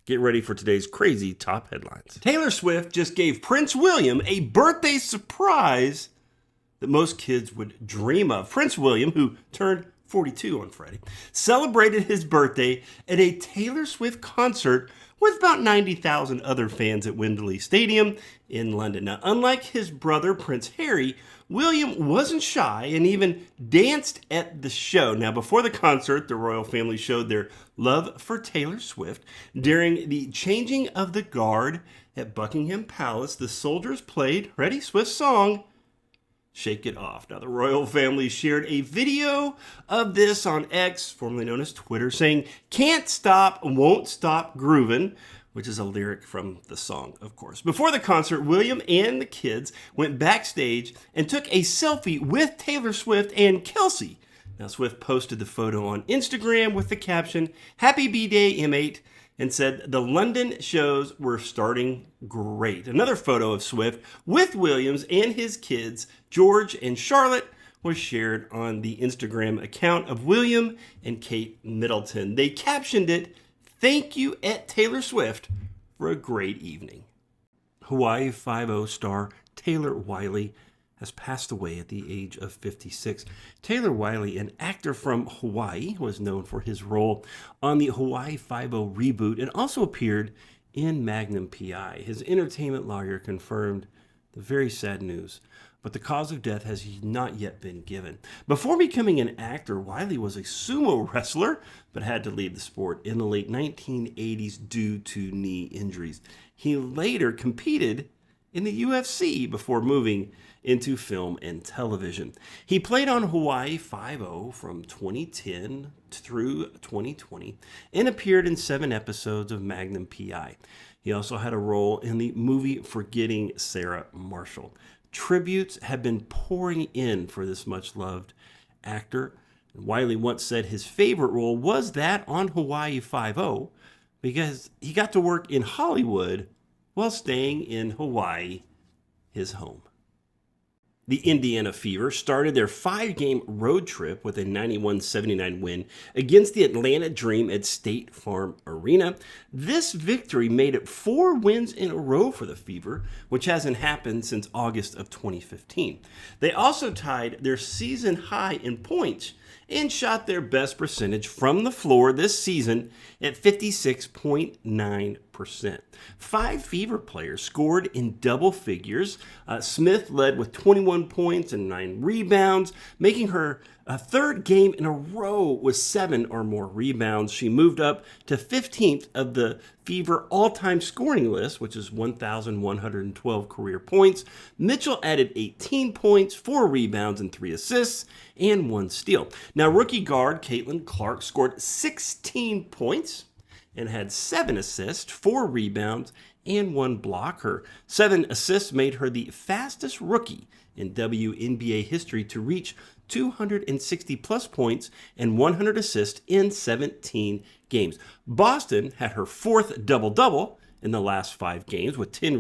Get ready for today's crazy top headlines. Taylor Swift just gave Prince William a birthday surprise that most kids would dream of. Prince William, who turned 42 on Friday, celebrated his birthday at a Taylor Swift concert with about 90,000 other fans at Wembley Stadium in London. Now, unlike his brother, Prince Harry, William wasn't shy and even danced at the show. Now, before the concert, the royal family showed their love for Taylor Swift. During the changing of the guard at Buckingham Palace, the soldiers played, ready, Swift's song, Shake It Off. Now, the royal family shared a video of this on X, formerly known as Twitter, saying, "Can't stop, won't stop groovin'," which is a lyric from the song, of course. Before the concert, William and the kids went backstage and took a selfie with Taylor Swift and Kelsey. Now, Swift posted the photo on Instagram with the caption, "Happy B-Day, M8," and said the London shows were starting great. Another photo of Swift with Williams and his kids, George and Charlotte, was shared on the Instagram account of William and Kate Middleton. They captioned it, "Thank you at Taylor Swift for a great evening." Hawaii Five-0 star Taylor Wily has passed away at the age of 56. Taylor Wily, an actor from Hawaii, was known for his role on the Hawaii Five-0 reboot and also appeared in Magnum P.I. His entertainment lawyer confirmed the very sad news, but the cause of death has not yet been given. Before becoming an actor, Wily was a sumo wrestler, but had to leave the sport in the late 1980s due to knee injuries. He later competed in the UFC before moving into film and television. He played on Hawaii Five-0 from 2010 through 2020 and appeared in 7 episodes of Magnum P.I. He also had a role in the movie Forgetting Sarah Marshall. Tributes have been pouring in for this much-loved actor. Wiley once said his favorite role was that on Hawaii Five-0 because he got to work in Hollywood while staying in Hawaii, his home. The Indiana Fever started their 5-game road trip with a 91-79 win against the Atlanta Dream at State Farm Arena. This victory made it 4 wins in a row for the Fever, which hasn't happened since August of 2015. They also tied their season high in points and shot their best percentage from the floor this season at 56.9%. 5 Fever players scored in double figures. Smith led with 21 points and 9 rebounds, making her a 3rd game in a row with 7 or more rebounds. She moved up to 15th of the Fever all-time scoring list, which is 1,112 career points. Mitchell added 18 points, 4 rebounds, and 3 assists, and 1 steal. Now, rookie guard Caitlin Clark scored 16 points and had 7 assists, 4 rebounds, and 1 block. Her 7 assists made her the fastest rookie in WNBA history to reach 260-plus points and 100 assists in 17 games. Boston had her 4th double-double in the last 5 games with 10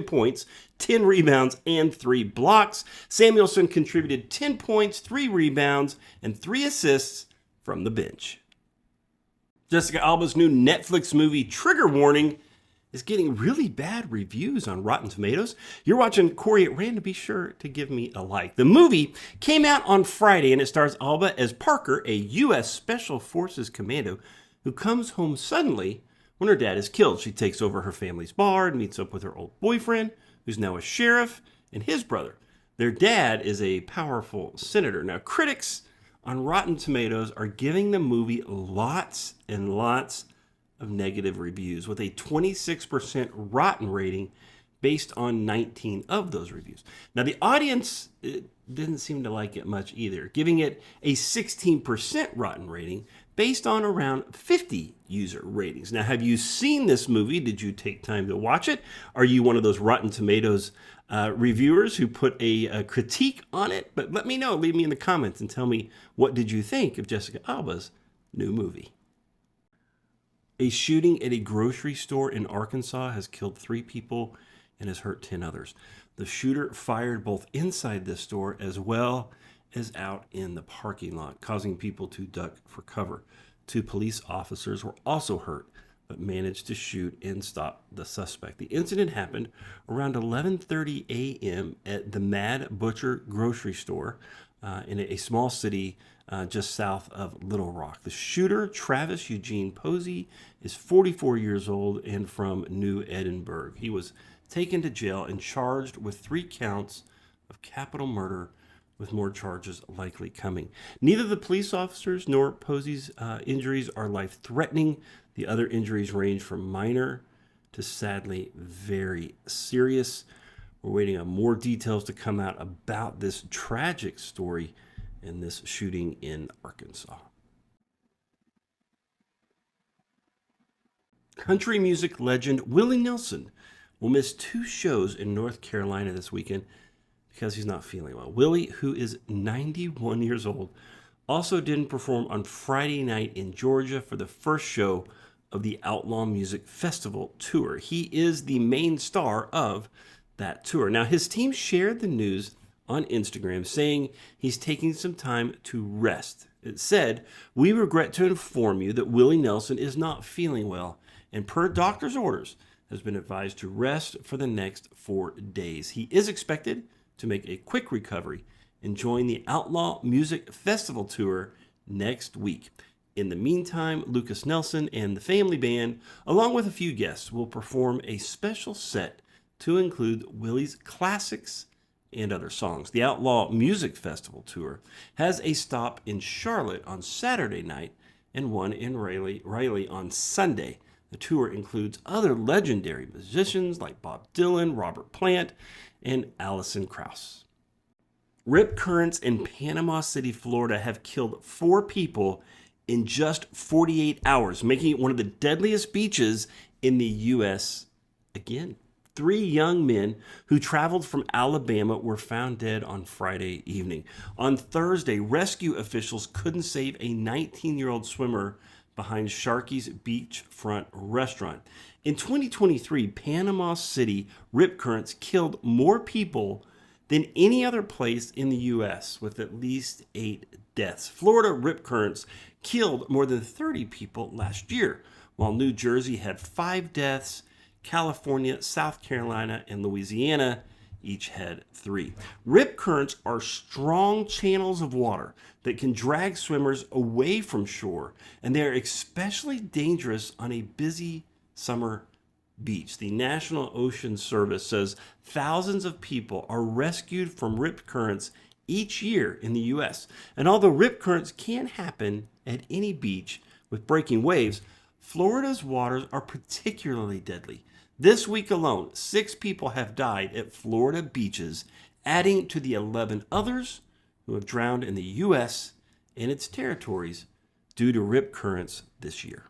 points, 10 rebounds, and 3 blocks. Samuelson contributed 10 points, 3 rebounds, and 3 assists from the bench. Jessica Alba's new Netflix movie, Trigger Warning, is getting really bad reviews on Rotten Tomatoes. You're watching Corey at Random. Be sure to give me a like. The movie came out on Friday, and it stars Alba as Parker, a U.S. Special Forces commando who comes home suddenly when her dad is killed. She takes over her family's bar and meets up with her old boyfriend, who's now a sheriff, and his brother. Their dad is a powerful senator. Now, critics on Rotten Tomatoes are giving the movie lots and lots of negative reviews with a 26% rotten rating based on 19 of those reviews. Now, the audience didn't seem to like it much either, giving it a 16% rotten rating based on around 50 user ratings. Now, have you seen this movie? Did you take time to watch it? Are you one of those Rotten Tomatoes reviewers who put a critique on it? But let me know. Leave me in the comments and tell me, what did you think of Jessica Alba's new movie? A shooting at a grocery store in Arkansas has killed 3 people and has hurt 10 others. The shooter fired both inside the store as well as out in the parking lot, causing people to duck for cover. 2 police officers were also hurt but managed to shoot and stop the suspect. The incident happened around 11:30 a.m. at the Mad Butcher grocery store in a small city just south of Little Rock. The shooter, Travis Eugene Posey, is 44 years old and from New Edinburgh. He was taken to jail and charged with 3 counts of capital murder, with more charges likely coming. Neither the police officers nor Posey's injuries are life-threatening. The other injuries range from minor to sadly very serious. We're waiting on more details to come out about this tragic story and this shooting in Arkansas. Country music legend Willie Nelson will miss 2 shows in North Carolina this weekend because he's not feeling well. Willie, who is 91 years old, also didn't perform on Friday night in Georgia for the first show of the Outlaw Music Festival tour. He is the main star of that tour. Now, his team shared the news on Instagram saying he's taking some time to rest. It said, "We regret to inform you that Willie Nelson is not feeling well and per doctor's orders has been advised to rest for the next 4 days. He is expected to make a quick recovery and join the Outlaw Music Festival tour next week. In the meantime, Lucas Nelson and the family band, along with a few guests, will perform a special set to include Willie's classics and other songs. The Outlaw Music Festival tour has a stop in Charlotte on Saturday night and one in Raleigh on Sunday. The tour includes other legendary musicians like Bob Dylan, Robert Plant, and Alison Krauss. Rip currents in Panama City, Florida have killed 4 people in just 48 hours, making it one of the deadliest beaches in the U.S. again. 3 young men who traveled from Alabama were found dead on Friday evening. On Thursday, rescue officials couldn't save a 19-year-old swimmer behind Sharky's beachfront restaurant. In 2023, Panama City rip currents killed more people than any other place in the U.S., with at least 8 deaths. Florida rip currents killed more than 30 people last year, while New Jersey had 5 deaths. California, South Carolina, and Louisiana each had 3. Rip currents are strong channels of water that can drag swimmers away from shore, and they are especially dangerous on a busy summer beach. The National Ocean Service says thousands of people are rescued from rip currents each year in the U.S. And although rip currents can happen at any beach with breaking waves, Florida's waters are particularly deadly. This week alone, 6 people have died at Florida beaches, adding to the 11 others who have drowned in the U.S. and its territories due to rip currents this year.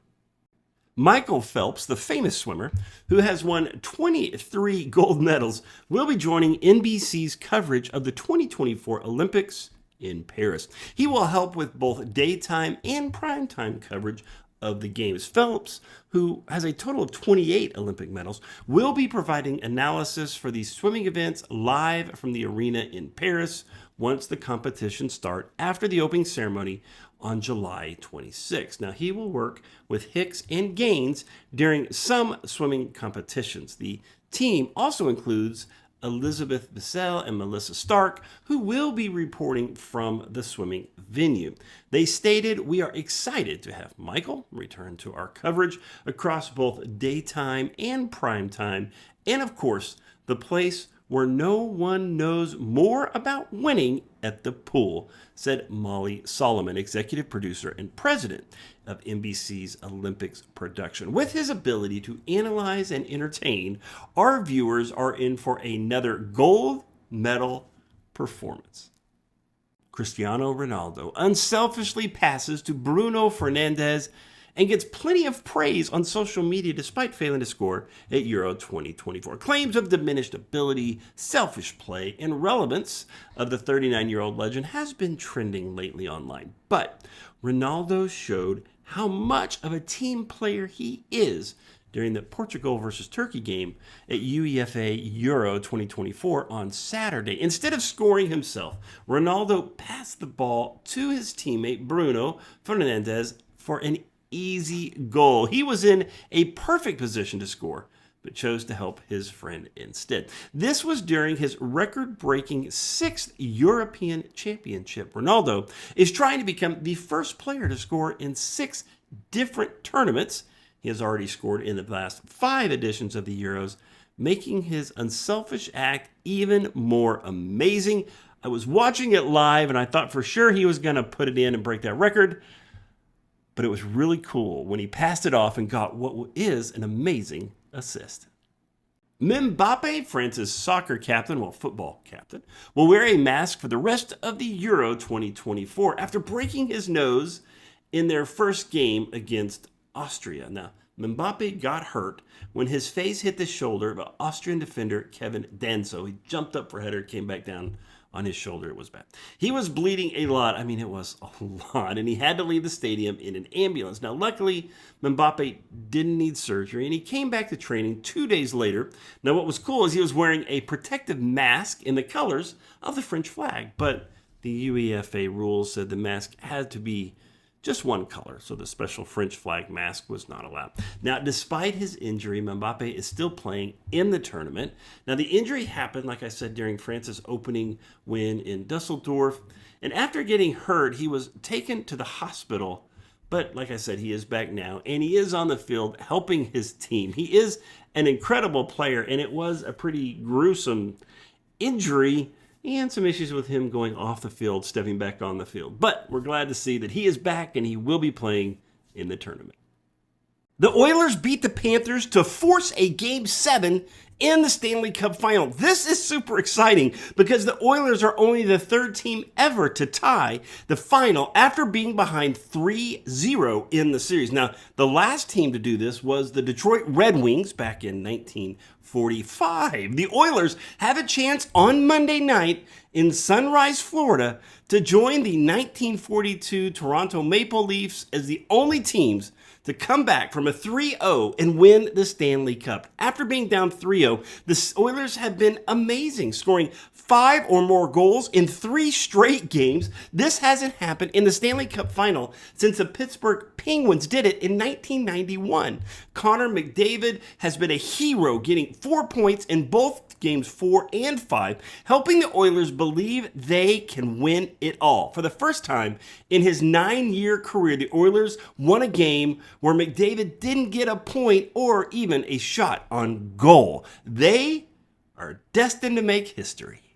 Michael Phelps, the famous swimmer, who has won 23 gold medals, will be joining NBC's coverage of the 2024 Olympics in Paris. He will help with both daytime and primetime coverage of the Games. Phelps, who has a total of 28 Olympic medals, will be providing analysis for these swimming events live from the arena in Paris once the competitions start after the opening ceremony on July 26. Now, he will work with Hicks and Gaines during some swimming competitions. The team also includes Elizabeth Bissell and Melissa Stark, who will be reporting from the swimming venue. They stated, "We are excited to have Michael return to our coverage across both daytime and primetime, and of course, the place where no one knows more about winning at the pool," said Molly Solomon, executive producer and president of NBC's Olympics production. With his ability to analyze and entertain, our viewers are in for another gold medal performance. Cristiano Ronaldo unselfishly passes to Bruno Fernandes and gets plenty of praise on social media despite failing to score at Euro 2024. Claims of diminished ability, selfish play, and relevance of the 39-year-old legend has been trending lately online. But Ronaldo showed how much of a team player he is during the Portugal versus Turkey game at UEFA Euro 2024 on Saturday. Instead of scoring himself, Ronaldo passed the ball to his teammate Bruno Fernandes for an easy goal. He was in a perfect position to score, but chose to help his friend instead. This was during his record-breaking 6th European Championship. Ronaldo is trying to become the first player to score in 6 different tournaments. He has already scored in the last 5 editions of the Euros, making his unselfish act even more amazing. I was watching it live, and I thought for sure he was going to put it in and break that record, but it was really cool when he passed it off and got what is an amazing assist. Mbappe, France's soccer captain, football captain, will wear a mask for the rest of the Euro 2024 after breaking his nose in their first game against Austria. Now, Mbappe got hurt when his face hit the shoulder of Austrian defender Kevin Danso. He jumped up for a header, came back down on his shoulder. It was bad. He was bleeding a lot. I mean, it was a lot. And he had to leave the stadium in an ambulance. Now, luckily, Mbappe didn't need surgery, and he came back to training 2 days later. Now, what was cool is he was wearing a protective mask in the colors of the French flag. But the UEFA rules said the mask had to be just one color, so the special French flag mask was not allowed. Now, despite his injury, Mbappe is still playing in the tournament. Now, the injury happened, like I said, during France's opening win in Dusseldorf. And after getting hurt, he was taken to the hospital. But like I said, he is back now, and he is on the field helping his team. He is an incredible player, and it was a pretty gruesome injury and some issues with him going off the field, stepping back on the field. But we're glad to see that he is back and he will be playing in the tournament. The Oilers beat the Panthers to force a Game 7 in the Stanley Cup Final. This is super exciting because the Oilers are only the 3rd team ever to tie the final after being behind 3-0 in the series. Now, the last team to do this was the Detroit Red Wings back in 1945. The Oilers have a chance on Monday night in Sunrise, Florida, to join the 1942 Toronto Maple Leafs as the only teams to come back from a 3-0 and win the Stanley Cup. After being down 3-0, the Oilers have been amazing, scoring 5 or more goals in 3 straight games. This hasn't happened in the Stanley Cup Final since the Pittsburgh Penguins did it in 1991. Connor McDavid has been a hero, getting 4 points in both games 4 and 5, helping the Oilers believe they can win it all. For the first time in his 9-year career, the Oilers won a game where McDavid didn't get a point or even a shot on goal. They are destined to make history.